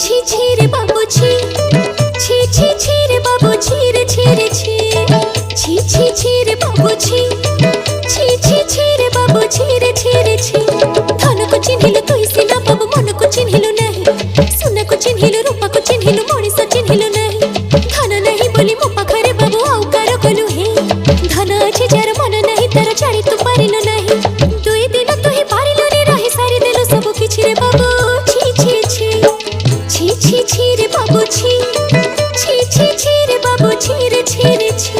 ছি ছি রে বাবু ছি, ছি ছি ছি রে বাবু ছি রে ছি রে ছি, ছি ছি ছি রে বাবু ছি, ছি ছি ছি রে বাবু ছি রে ছি রে ছি। ধনକୁ ଚିହ୍ନିଲୁ ତୁଇ ସିନା ବାବୁ ମନକୁ ଚିହ୍ନିଲୁ ନାହିଁ, ସୁନାକୁ ଚିହ୍ନିଲୁ ରୂପାକୁ ଚିହ୍ନିଲୁ ମଣିଷ ଚିହ୍ନିଲୁ ନାହିଁ। ଧନ ନାହିଁ ବୋଲି ମୋ ପାଖରେ ବାବୁ ଆଉ କାର କଲୁ ହେ, ଧନ ଅଛି ଯାର ମନ ନାହିଁ ତାର ଜାଣି ତୁ ପାରିଲୁ ନାହିଁ। ଦୁଇ ଦିନ ତୁ ହିଁ ପାରିଲୁନି ରହି ସାରିଦେଲୁ ସବୁ କିଛି ରେ ବାବୁ ଛି ଛି ଛି, ছি ছি ছি রে বাবু ছি, ছি ছি ছি রে বাবু ছি রে ছি রে ছি।